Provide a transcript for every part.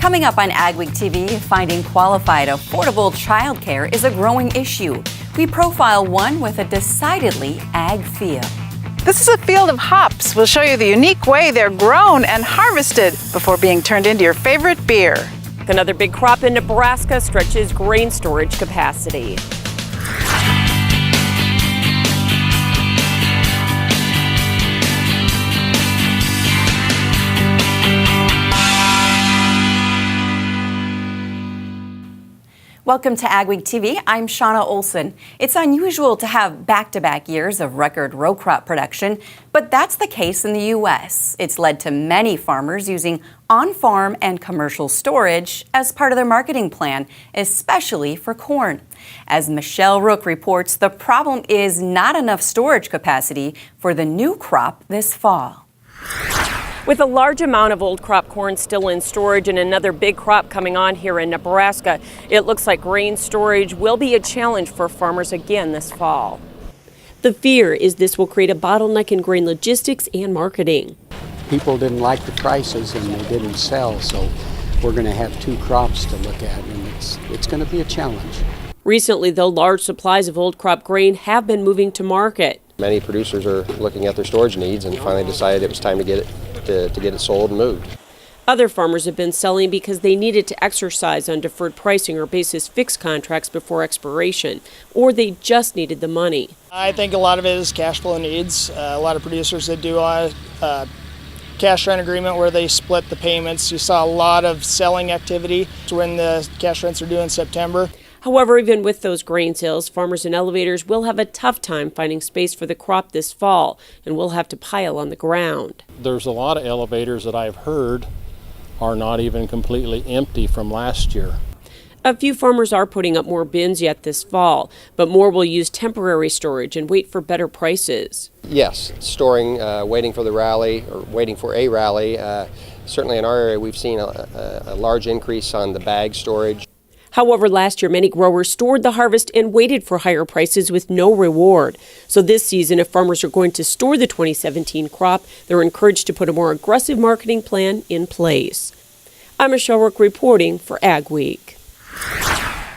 Coming up on AgweekTV, finding qualified, affordable childcare is a growing issue. We profile one with a decidedly ag feel. This is a field of hops. We'll show you the unique way they're grown and harvested before being turned into your favorite beer. Another big crop in Nebraska stretches grain storage capacity. Welcome to AgweekTV. I'm Shauna Olson. It's unusual to have back-to-back years of record row crop production, but that's the case in the U.S. It's led to many farmers using on-farm and commercial storage as part of their marketing plan, especially for corn. As Michelle Rook reports, the problem is not enough storage capacity for the new crop this fall. With a large amount of old crop corn still in storage and another big crop coming on here in Nebraska, it looks like grain storage will be a challenge for farmers again this fall. The fear is this will create a bottleneck in grain logistics and marketing. People didn't like the prices and they didn't sell, so we're going to have two crops to look at, and it's going to be a challenge. Recently, though, large supplies of old crop grain have been moving to market. Many producers are looking at their storage needs and finally decided it was time to get it sold and moved. Other farmers have been selling because they needed to exercise on deferred pricing or basis fixed contracts before expiration, or they just needed the money. I think a lot of it is cash flow needs. A lot of producers that do a cash rent agreement where they split the payments. You saw a lot of selling activity when the cash rents are due in September. However, even with those grain sales, farmers and elevators will have a tough time finding space for the crop this fall and will have to pile on the ground. There's a lot of elevators that I've heard are not even completely empty from last year. A few farmers are putting up more bins yet this fall, but more will use temporary storage and wait for better prices. Yes, storing, waiting for the rally or waiting for a rally. Certainly in our area we've seen a large increase on the bag storage. However, last year, many growers stored the harvest and waited for higher prices with no reward. So this season, if farmers are going to store the 2017 crop, they're encouraged to put a more aggressive marketing plan in place. I'm Michelle Rook reporting for Ag Week.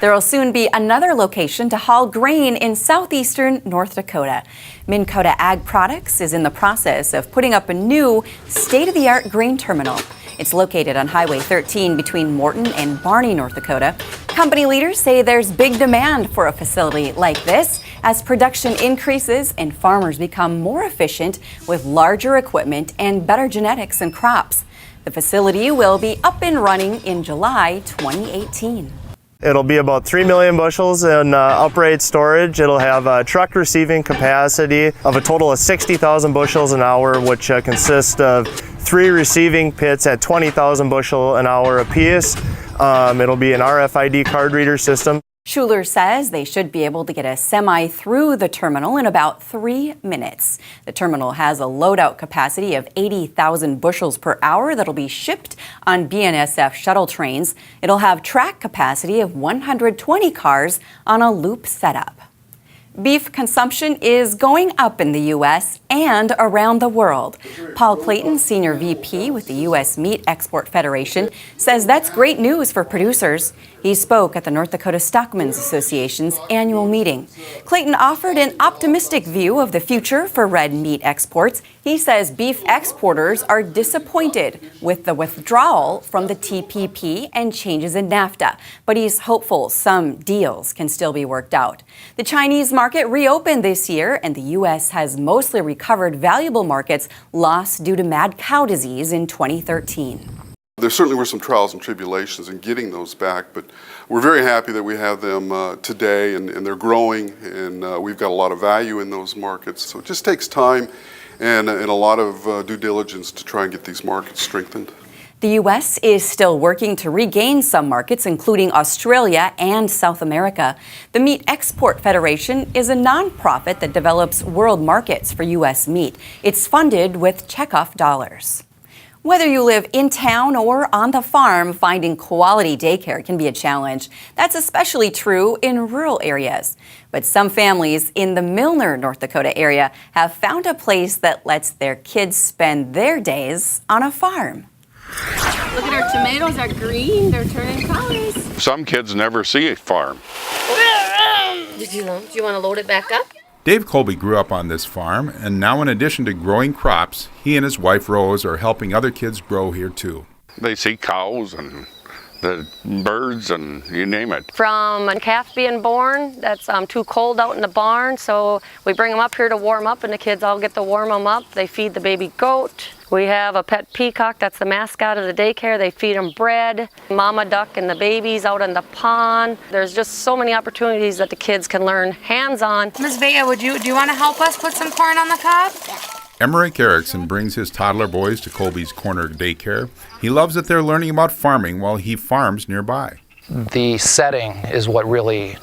There will soon be another location to haul grain in southeastern North Dakota. Minn-Kota Ag Products is in the process of putting up a new state-of-the-art grain terminal. It's located on Highway 13 between Morton and Barney, North Dakota. Company leaders say there's big demand for a facility like this as production increases and farmers become more efficient with larger equipment and better genetics and crops. The facility will be up and running in July 2018. It'll be about 3 million bushels in upright storage. It'll have a truck receiving capacity of a total of 60,000 bushels an hour, which consists of 3 receiving pits at 20,000 bushel an hour apiece. It'll be an RFID card reader system. Schuler says they should be able to get a semi through the terminal in about 3 minutes. The terminal has a loadout capacity of 80,000 bushels per hour that'll be shipped on BNSF shuttle trains. It'll have track capacity of 120 cars on a loop setup. Beef consumption is going up in the U.S. and around the world. Paul Clayton, Senior VP with the U.S. Meat Export Federation, says that's great news for producers. He spoke at the North Dakota Stockmen's Association's annual meeting. Clayton offered an optimistic view of the future for red meat exports. He says beef exporters are disappointed with the withdrawal from the TPP and changes in NAFTA, but he's hopeful some deals can still be worked out. The Chinese market reopened this year, and the U.S. has mostly recovered valuable markets lost due to mad cow disease in 2013. There certainly were some trials and tribulations in getting those back, but we're very happy that we have them today, and they're growing, and we've got a lot of value in those markets. So it just takes time and a lot of due diligence to try and get these markets strengthened. The U.S. is still working to regain some markets, including Australia and South America. The Meat Export Federation is a nonprofit that develops world markets for U.S. meat. It's funded with checkoff dollars. Whether you live in town or on the farm, finding quality daycare can be a challenge. That's especially true in rural areas. But some families in the Milner, North Dakota area have found a place that lets their kids spend their days on a farm. Look at our tomatoes are green. They're turning colors. Some kids never see a farm. Do you want to load it back up? Dave Colby grew up on this farm, and now in addition to growing crops, he and his wife Rose are helping other kids grow here too. They see cows and the birds and you name it. From a calf being born, that's too cold out in the barn, so we bring them up here to warm up, and the kids all get to warm them up. They feed the baby goat. We have a pet peacock, that's the mascot of the daycare. They feed them bread. Mama duck and the babies out in the pond. There's just so many opportunities that the kids can learn hands-on. Ms. Vega, do you want to help us put some corn on the cob? Emmerich Erickson brings his toddler boys to Colby's Corner Daycare. He loves that they're learning about farming while he farms nearby. The setting is what really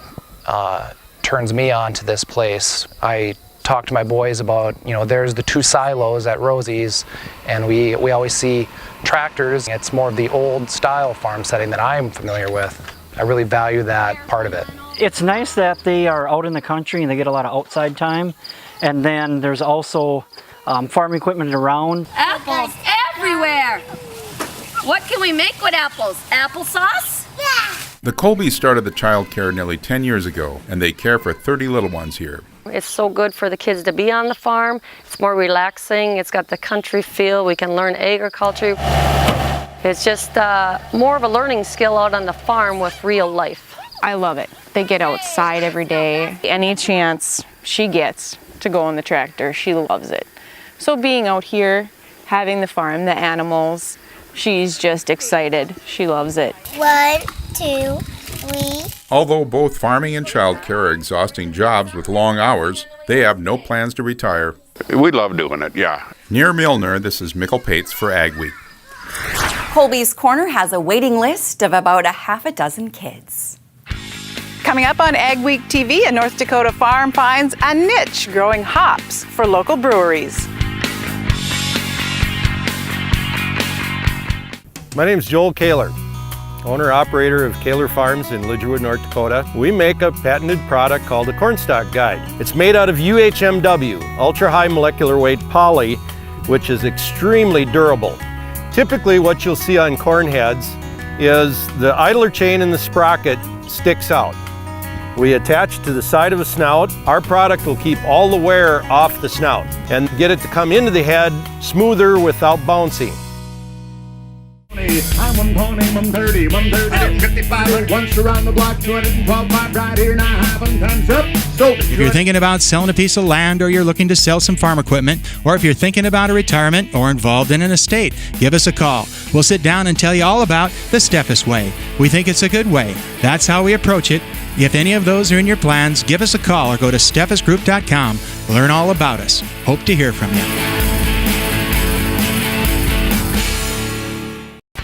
turns me on to this place. I talk to my boys about, there's the 2 silos at Rosie's, and we always see tractors. It's more of the old style farm setting that I'm familiar with. I really value that part of it. It's nice that they are out in the country and they get a lot of outside time. And then there's also farm equipment around. Apples everywhere. What can we make with apples? Applesauce? Yeah. The Colbys started the child care nearly 10 years ago, and they care for 30 little ones here. It's so good for the kids to be on the farm. It's more relaxing. It's got the country feel. We can learn agriculture. It's just more of a learning skill out on the farm with real life. I love it. They get outside every day. Any chance she gets to go on the tractor, she loves it. So being out here, having the farm, the animals, she's just excited. She loves it. 1, 2, 3. Although both farming and childcare are exhausting jobs with long hours, they have no plans to retire. We love doing it, yeah. Near Milner, this is Mikkel Pates for Ag Week. Colby's Corner has a waiting list of about a half a dozen kids. Coming up on AgweekTV, a North Dakota farm finds a niche growing hops for local breweries. My name's Joel Kaler, owner-operator of Kaler Farms in Lidgerwood, North Dakota. We make a patented product called the Cornstalk Guide. It's made out of UHMW, ultra-high molecular weight poly, which is extremely durable. Typically what you'll see on corn heads is the idler chain in the sprocket sticks out. We attach to the side of a snout. Our product will keep all the wear off the snout and get it to come into the head smoother without bouncing. I'm 120, 130, 130, 55, once around the block, 212 miles right here, now half and time's up. So if you're thinking about selling a piece of land, or you're looking to sell some farm equipment, or if you're thinking about a retirement or involved in an estate, give us a call. We'll sit down and tell you all about the Steffes way. We think it's a good way. That's how we approach it. If any of those are in your plans, give us a call or go to steffesgroup.com. Learn all about us. Hope to hear from you.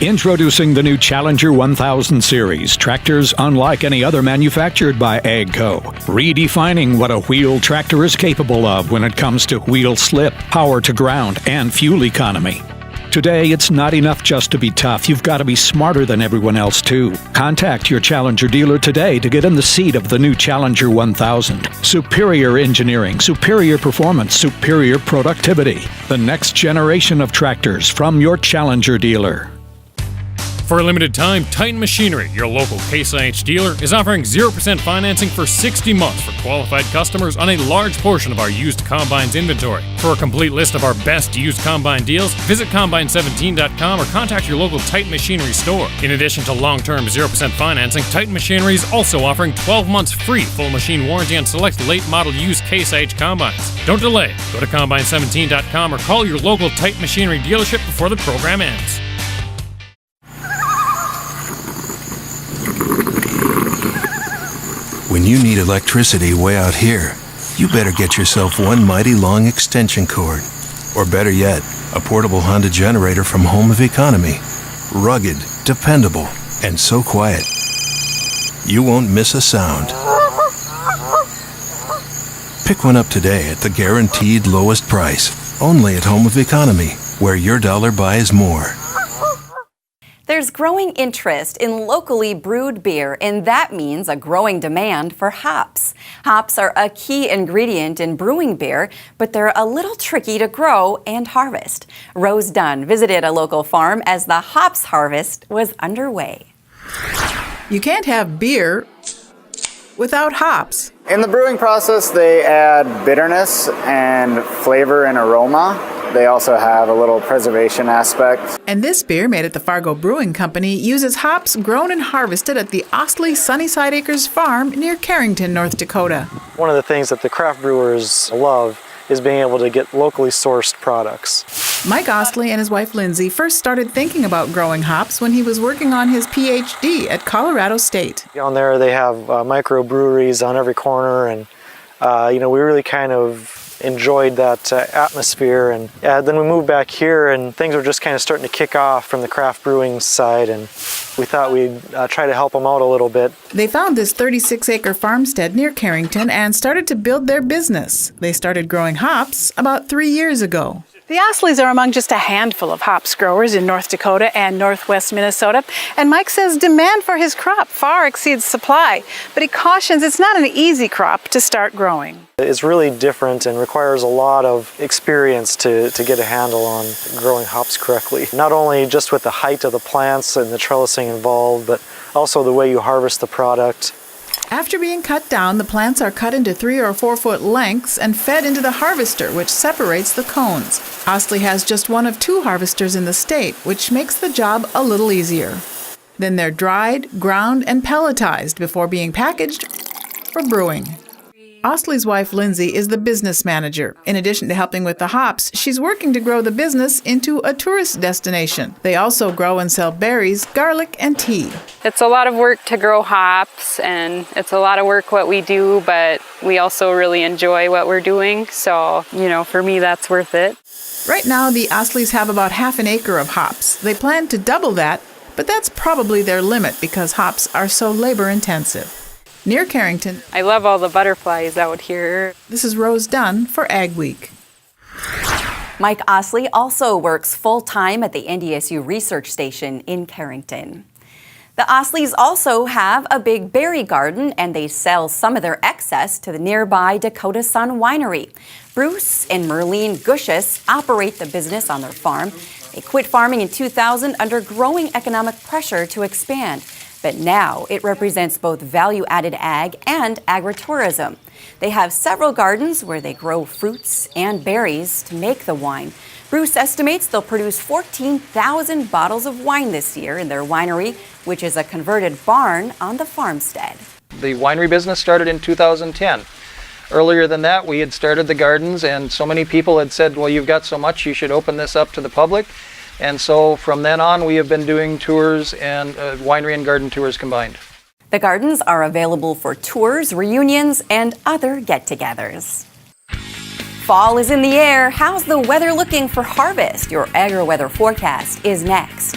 Introducing the new Challenger 1000 series, tractors unlike any other manufactured by AGCO. Redefining what a wheel tractor is capable of when it comes to wheel slip, power to ground, and fuel economy. Today, it's not enough just to be tough. You've got to be smarter than everyone else, too. Contact your Challenger dealer today to get in the seat of the new Challenger 1000. Superior engineering, superior performance, superior productivity. The next generation of tractors from your Challenger dealer. For a limited time, Titan Machinery, your local Case IH dealer, is offering 0% financing for 60 months for qualified customers on a large portion of our used combines inventory. For a complete list of our best used combine deals, visit combine17.com or contact your local Titan Machinery store. In addition to long-term 0% financing, Titan Machinery is also offering 12 months free full machine warranty on select late model used Case IH combines. Don't delay. Go to combine17.com or call your local Titan Machinery dealership before the program ends. When you need electricity way out here, you better get yourself one mighty long extension cord. Or better yet, a portable Honda generator from Home of Economy. Rugged, dependable, and so quiet, you won't miss a sound. Pick one up today at the guaranteed lowest price, only at Home of Economy, where your dollar buys more. There's growing interest in locally brewed beer, and that means a growing demand for hops. Hops are a key ingredient in brewing beer, but they're a little tricky to grow and harvest. Rose Dunn visited a local farm as the hops harvest was underway. You can't have beer without hops. In the brewing process, they add bitterness and flavor and aroma. They also have a little preservation aspect. And this beer, made at the Fargo Brewing Company, uses hops grown and harvested at the Ostley Sunnyside Acres farm near Carrington, North Dakota. One of the things that the craft brewers love is being able to get locally sourced products. Mike Ostley and his wife Lindsay first started thinking about growing hops when he was working on his PhD at Colorado State. Down there they have microbreweries on every corner, and we really kind of enjoyed that atmosphere. And then we moved back here and things were just kind of starting to kick off from the craft brewing side, and we thought we'd try to help them out a little bit. They found this 36-acre farmstead near Carrington and started to build their business. They started growing hops about 3 years ago. The Ostleys are among just a handful of hops growers in North Dakota and northwest Minnesota, and Mike says demand for his crop far exceeds supply, but he cautions it's not an easy crop to start growing. It's really different and requires a lot of experience to get a handle on growing hops correctly. Not only just with the height of the plants and the trellising involved, but also the way you harvest the product. After being cut down, the plants are cut into 3 or 4 foot lengths and fed into the harvester, which separates the cones. Ostley has just one of 2 harvesters in the state, which makes the job a little easier. Then they're dried, ground, and pelletized before being packaged for brewing. Ostley's wife, Lindsay, is the business manager. In addition to helping with the hops, she's working to grow the business into a tourist destination. They also grow and sell berries, garlic, and tea. It's a lot of work to grow hops, and it's a lot of work what we do, but we also really enjoy what we're doing. So, for me, that's worth it. Right now, the Ostleys have about half an acre of hops. They plan to double that, but that's probably their limit because hops are so labor-intensive. Near Carrington, I love all the butterflies out here. This is Rose Dunn for Ag Week. Mike Ostley also works full-time at the NDSU Research Station in Carrington. The Ostleys also have a big berry garden, and they sell some of their excess to the nearby Dakota Sun Winery. Bruce and Merlene Gushis operate the business on their farm. They quit farming in 2000 under growing economic pressure to expand. But now it represents both value-added ag and agritourism. They have several gardens where they grow fruits and berries to make the wine. Bruce estimates they'll produce 14,000 bottles of wine this year in their winery, which is a converted barn on the farmstead. The winery business started in 2010. Earlier than that, we had started the gardens, and so many people had said, well, you've got so much, you should open this up to the public. And so from then on, we have been doing tours and winery and garden tours combined. The gardens are available for tours, reunions, and other get-togethers. Fall is in the air. How's the weather looking for harvest? Your agri-weather forecast is next.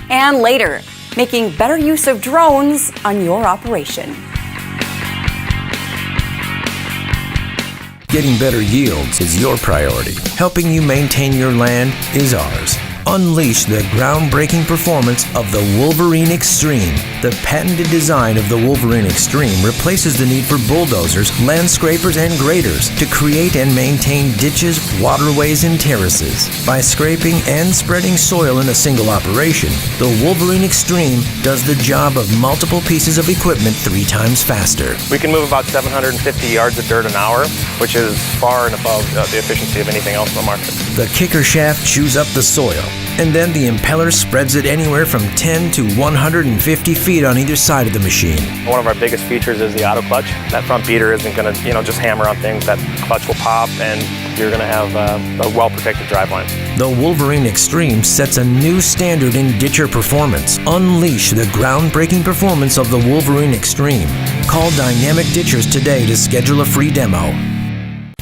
And later, making better use of drones on your operation. Getting better yields is your priority. Helping you maintain your land is ours. Unleash the groundbreaking performance of the Wolverine Extreme. The patented design of the Wolverine Extreme replaces the need for bulldozers, land scrapers, and graders to create and maintain ditches, waterways, and terraces. By scraping and spreading soil in a single operation, the Wolverine Extreme does the job of multiple pieces of equipment 3 times faster. We can move about 750 yards of dirt an hour, which is far and above the efficiency of anything else in the market. The kicker shaft chews up the soil, and then the impeller spreads it anywhere from 10 to 150 feet on either side of the machine. One of our biggest features is the auto clutch. That front beater isn't going to, just hammer on things. That clutch will pop, and you're going to have a well-protected driveline. The Wolverine Extreme sets a new standard in ditcher performance. Unleash the groundbreaking performance of the Wolverine Extreme. Call Dynamic Ditchers today to schedule a free demo.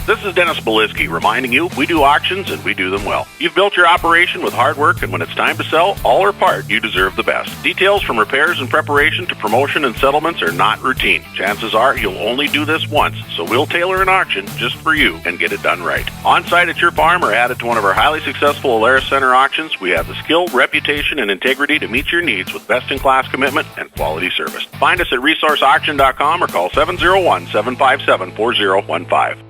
This is Dennis Beliski reminding you we do auctions and we do them well. You've built your operation with hard work, and when it's time to sell, all or part, you deserve the best. Details from repairs and preparation to promotion and settlements are not routine. Chances are you'll only do this once, so we'll tailor an auction just for you and get it done right. On site at your farm or added to one of our highly successful Alaris Center auctions, we have the skill, reputation, and integrity to meet your needs with best-in-class commitment and quality service. Find us at resourceauction.com or call 701-757-4015.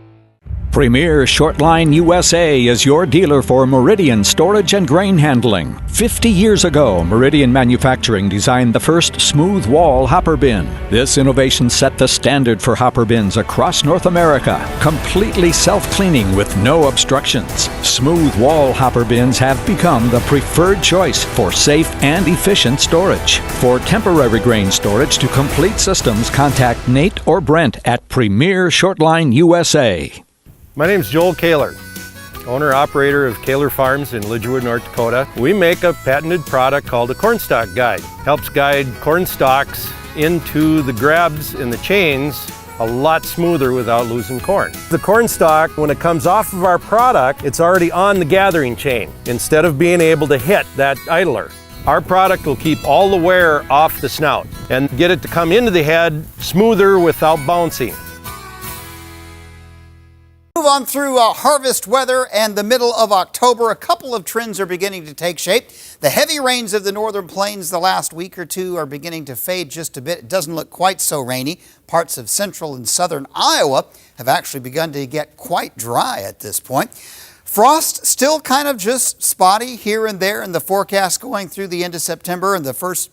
Premier Shortline USA is your dealer for Meridian storage and grain handling. 50 years ago, Meridian Manufacturing designed the first smooth wall hopper bin. This innovation set the standard for hopper bins across North America, completely self-cleaning with no obstructions. Smooth wall hopper bins have become the preferred choice for safe and efficient storage. For temporary grain storage to complete systems, contact Nate or Brent at Premier Shortline USA. My name's Joel Kaler, owner-operator of Kaler Farms in Lidgerwood, North Dakota. We make a patented product called a corn stalk guide. Helps guide corn stalks into the grabs and the chains a lot smoother without losing corn. The corn stalk, when it comes off of our product, it's already on the gathering chain instead of being able to hit that idler. Our product will keep all the wear off the snout and get it to come into the head smoother without bouncing. Move on through harvest weather and the middle of October. A couple of trends are beginning to take shape. The heavy rains of the northern plains the last week or two are beginning to fade just a bit. It doesn't look quite so rainy. Parts of central and southern Iowa have actually begun to get quite dry at this point. Frost still kind of just spotty here and there in the forecast going through the end of September and the first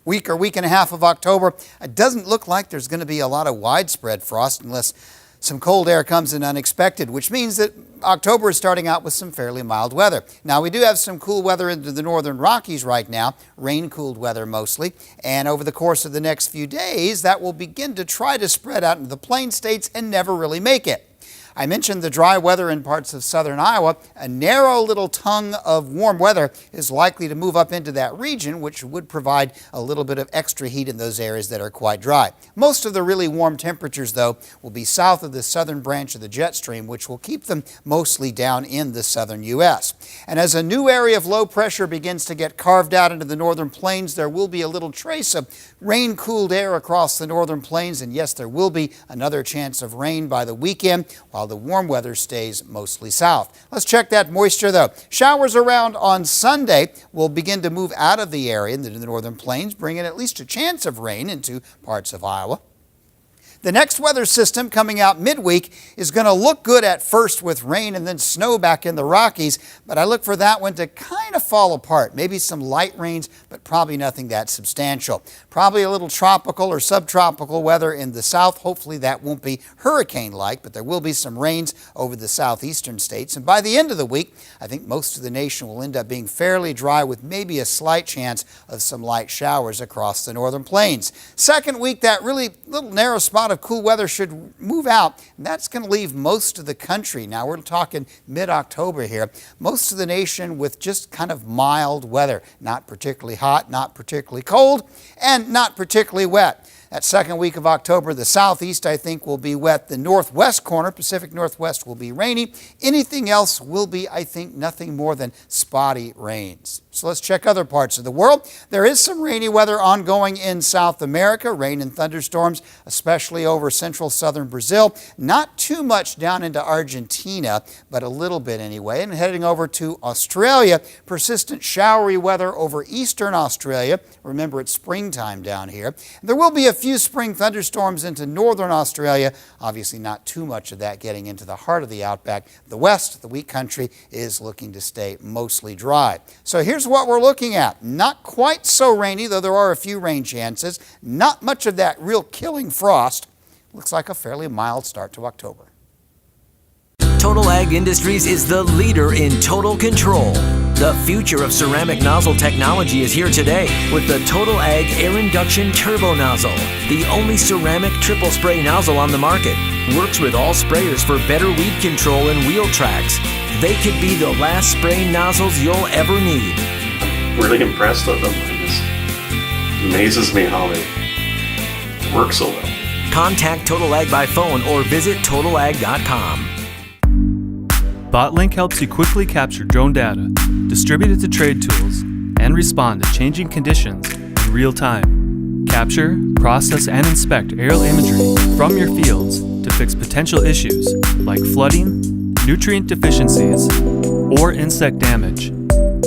week or week and a half of October. It doesn't look like there's going to be a lot of widespread frost unless some cold air comes in unexpected, which means that October is starting out with some fairly mild weather. Now, we do have some cool weather into the northern Rockies right now, rain-cooled weather mostly, and over the course of the next few days, that will begin to try to spread out into the plain states and never really make it. I mentioned the dry weather in parts of southern Iowa. A narrow little tongue of warm weather is likely to move up into that region, which would provide a little bit of extra heat in those areas that are quite dry. Most of the really warm temperatures, though, will be south of the southern branch of the jet stream, which will keep them mostly down in the southern U.S. And as a new area of low pressure begins to get carved out into the northern plains, there will be a little trace of rain-cooled air across the northern plains, and yes, there will be another chance of rain by the weekend, while the warm weather stays mostly south. Let's check that moisture, though. Showers around on Sunday will begin to move out of the area into the northern plains, bringing at least a chance of rain into parts of Iowa. The next weather system coming out midweek is going to look good at first with rain and then snow back in the Rockies, but I look for that one to kind of fall apart. Maybe some light rains, but probably nothing that substantial. Probably a little tropical or subtropical weather in the south. Hopefully that won't be hurricane-like, but there will be some rains over the southeastern states. And by the end of the week, I think most of the nation will end up being fairly dry with maybe a slight chance of some light showers across the northern plains. Second week, that really little narrow spot of cool weather should move out, and that's going to leave most of the country. Now, we're talking mid-October here. Most of the nation with just kind of mild weather, not particularly hot, not particularly cold, and not particularly wet. That second week of October, the southeast, I think, will be wet. The northwest corner, Pacific Northwest, will be rainy. Anything else will be, I think, nothing more than spotty rains. So let's check other parts of the world. There is some rainy weather ongoing in South America, rain and thunderstorms, especially over central southern Brazil. Not too much down into Argentina, but a little bit anyway. And heading over to Australia, persistent showery weather over eastern Australia. Remember, it's springtime down here. There will be a few spring thunderstorms into northern Australia. Obviously not too much of that getting into the heart of the outback. The west, the wheat country, is looking to stay mostly dry. So here's what we're looking at. Not quite so rainy, though there are a few rain chances. Not much of that real killing frost. Looks like a fairly mild start to October. Total Ag Industries is the leader in total control. The future of ceramic nozzle technology is here today with the Total Ag Air Induction Turbo Nozzle, the only ceramic triple spray nozzle on the market. Works with all sprayers for better weed control and wheel tracks. They could be the last spraying nozzles you'll ever need. I'm really impressed with them. It just amazes me how they work so well. Contact Total Ag by phone or visit totalag.com. BotLink helps you quickly capture drone data, distribute it to trade tools, and respond to changing conditions in real time. Capture, process, and inspect aerial imagery from your fields to fix potential issues like flooding, nutrient deficiencies, or insect damage.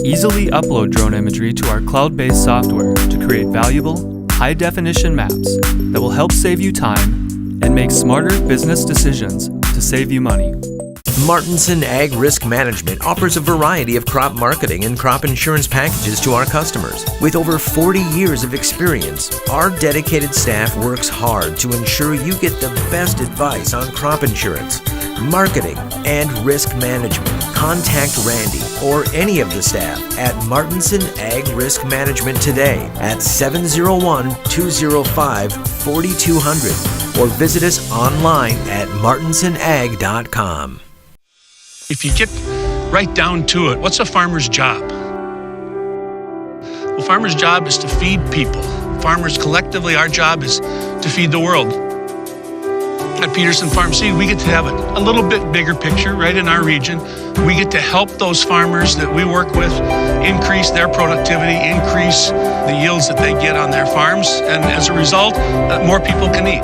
Easily upload drone imagery to our cloud-based software to create valuable, high-definition maps that will help save you time and make smarter business decisions to save you money. Martinson Ag Risk Management offers a variety of crop marketing and crop insurance packages to our customers. With over 40 years of experience, our dedicated staff works hard to ensure you get the best advice on crop insurance, marketing, and risk management. Contact Randy or any of the staff at Martinson Ag Risk Management today at 701-205-4200 or visit us online at martinsonag.com. If you get right down to it, what's a farmer's job? Well, farmer's job is to feed people. Farmers collectively, our job is to feed the world. At Peterson Farm Seed, we get to have a little bit bigger picture right in our region. We get to help those farmers that we work with increase their productivity, increase the yields that they get on their farms, and as a result, more people can eat.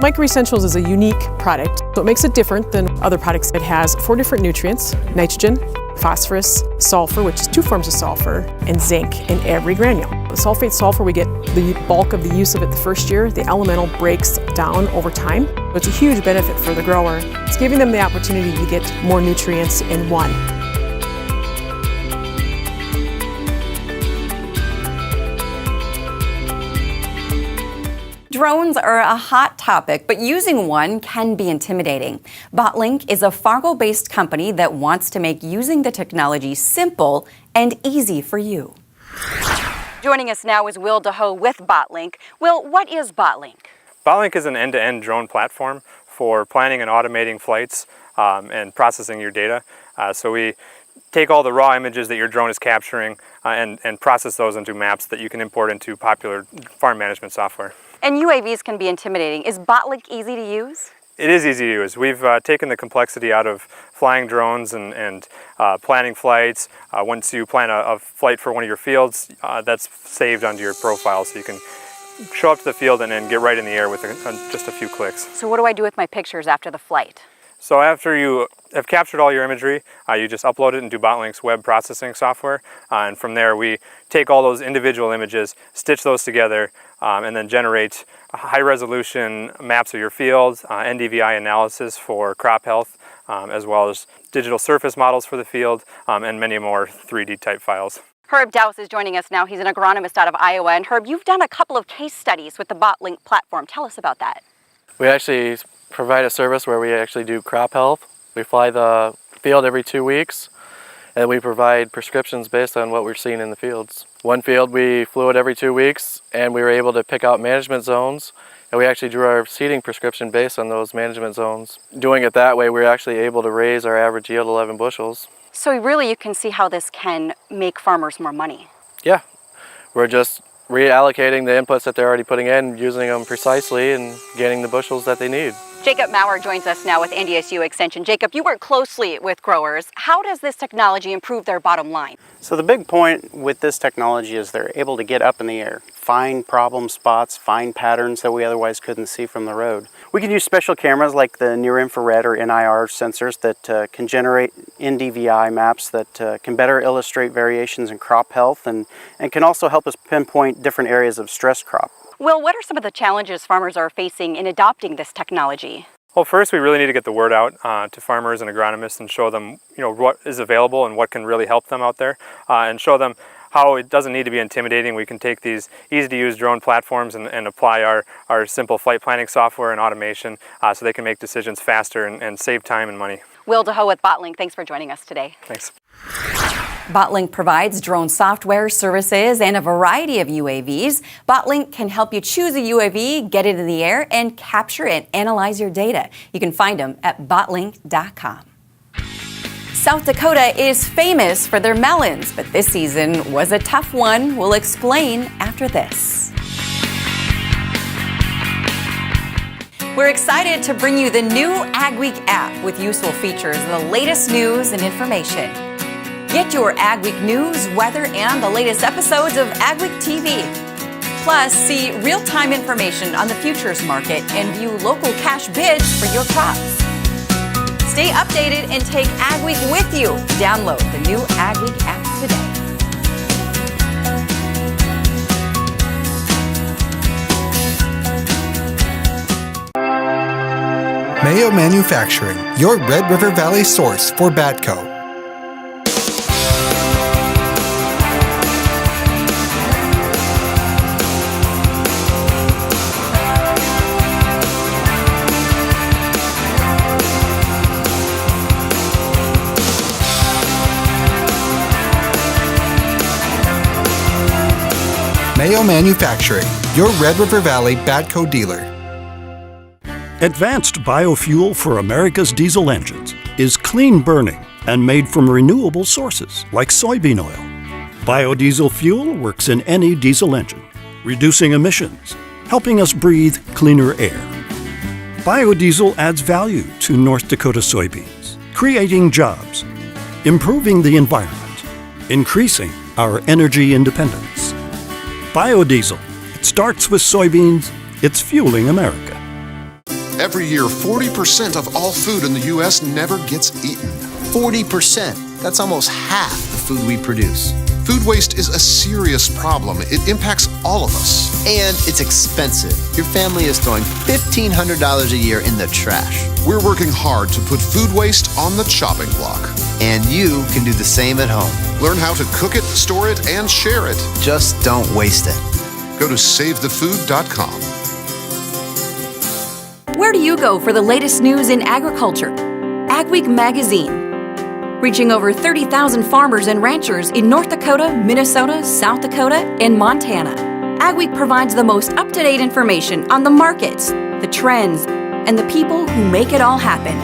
Micro Essentials is a unique product. What makes it different than other products, it has 4 different nutrients: nitrogen, phosphorus, sulfur, which is 2 forms of sulfur, and zinc in every granule. The sulfate sulfur, we get the bulk of the use of it the first year. The elemental breaks down over time. It's a huge benefit for the grower. It's giving them the opportunity to get more nutrients in one. Drones are a hot topic, but using one can be intimidating. BotLink is a Fargo-based company that wants to make using the technology simple and easy for you. Joining us now is Will DeHoe with BotLink. Will, what is BotLink? BotLink is an end-to-end drone platform for planning and automating flights and processing your data. So we take all the raw images that your drone is capturing and process those into maps that you can import into popular farm management software. And UAVs can be intimidating. Is BotLink easy to use? It is easy to use. We've taken the complexity out of flying drones and planning flights. Once you plan a flight for one of your fields, that's saved onto your profile, so you can show up to the field and then get right in the air with just a few clicks. So what do I do with my pictures after the flight? So after you have captured all your imagery, you just upload it into BotLink's web processing software, and from there we take all those individual images, stitch those together, and then generate high-resolution maps of your fields, NDVI analysis for crop health, as well as digital surface models for the field, and many more 3D type files. Herb Dowse is joining us now. He's an agronomist out of Iowa. And Herb, you've done a couple of case studies with the BotLink platform. Tell us about that. We actually provide a service where we actually do crop health. We fly the field every 2 weeks, and we provide prescriptions based on what we're seeing in the fields. One field we flew it every 2 weeks, and we were able to pick out management zones, and we actually drew our seeding prescription based on those management zones. Doing it that way, we were actually able to raise our average yield 11 bushels. So really you can see how this can make farmers more money. Yeah, we're just reallocating the inputs that they're already putting in, using them precisely, and getting the bushels that they need. Jacob Maurer joins us now with NDSU Extension. Jacob, you work closely with growers. How does this technology improve their bottom line? So the big point with this technology is they're able to get up in the air, find problem spots, find patterns that we otherwise couldn't see from the road. We can use special cameras like the near-infrared or NIR sensors that can generate NDVI maps that can better illustrate variations in crop health and can also help us pinpoint different areas of stress crop. Will, what are some of the challenges farmers are facing in adopting this technology? Well, first we really need to get the word out to farmers and agronomists and show them, what is available and what can really help them out there, and show them how it doesn't need to be intimidating. We can take these easy-to-use drone platforms and apply our simple flight planning software and automation so they can make decisions faster and save time and money. Will DeHoe with BotLink, thanks for joining us today. Thanks. BotLink provides drone software, services, and a variety of UAVs. BotLink can help you choose a UAV, get it in the air, and capture and analyze your data. You can find them at botlink.com. South Dakota is famous for their melons, but this season was a tough one. We'll explain after this. We're excited to bring you the new Ag Week app with useful features, the latest news and information. Get your Ag Week news, weather, and the latest episodes of AgweekTV. Plus, see real-time information on the futures market and view local cash bids for your crops. Stay updated and take Ag Week with you. Download the new Ag Week app today. Mayo Manufacturing, your Red River Valley source for Batco. Mayo Manufacturing, your Red River Valley Batco dealer. Advanced biofuel for America's diesel engines is clean burning and made from renewable sources like soybean oil. Biodiesel fuel works in any diesel engine, reducing emissions, helping us breathe cleaner air. Biodiesel adds value to North Dakota soybeans, creating jobs, improving the environment, increasing our energy independence. Biodiesel, it starts with soybeans, it's fueling America. Every year, 40% of all food in the U.S. never gets eaten. 40%. That's almost half the food we produce. Food waste is a serious problem. It impacts all of us. And it's expensive. Your family is throwing $1,500 a year in the trash. We're working hard to put food waste on the chopping block. And you can do the same at home. Learn how to cook it, store it, and share it. Just don't waste it. Go to SaveTheFood.com. Where do you go for the latest news in agriculture? Ag Week magazine. Reaching over 30,000 farmers and ranchers in North Dakota, Minnesota, South Dakota, and Montana. Ag Week provides the most up-to-date information on the markets, the trends, and the people who make it all happen.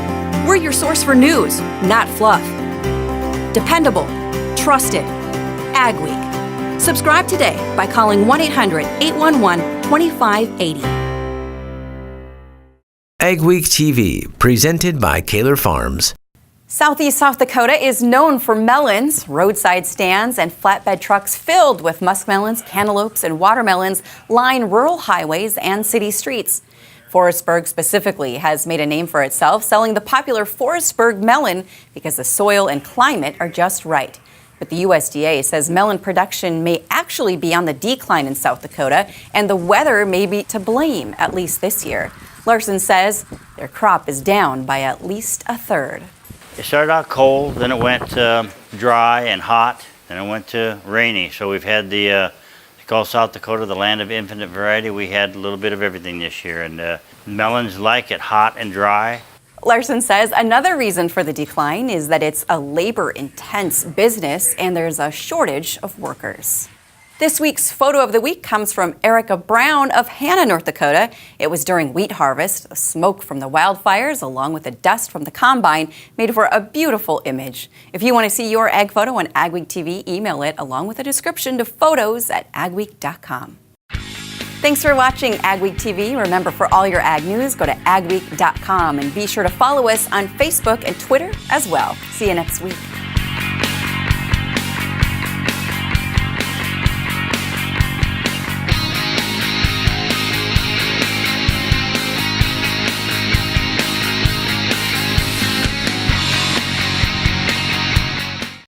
We're your source for news, not fluff. Dependable, trusted. Ag Week. Subscribe today by calling 1-800-811-2580. AgweekTV, presented by Kaler Farms. Southeast South Dakota is known for melons, roadside stands, and flatbed trucks filled with muskmelons, cantaloupes, and watermelons line rural highways and city streets. Forestburg specifically has made a name for itself, selling the popular Forestburg melon because the soil and climate are just right. But the USDA says melon production may actually be on the decline in South Dakota, and the weather may be to blame, at least this year. Larson says their crop is down by at least a third. It started out cold, then it went dry and hot, then it went to rainy. So we've had they call South Dakota the land of infinite variety. We had a little bit of everything this year, and melons like it hot and dry. Larson says another reason for the decline is that it's a labor-intense business and there's a shortage of workers. This week's photo of the week comes from Erica Brown of Hanna, North Dakota. It was during wheat harvest. The smoke from the wildfires, along with the dust from the combine, made for a beautiful image. If you want to see your ag photo on AgweekTV, email it along with a description to photos@agweek.com. Thanks for watching AgweekTV. Remember, for all your ag news, go to agweek.com and be sure to follow us on Facebook and Twitter as well. See you next week.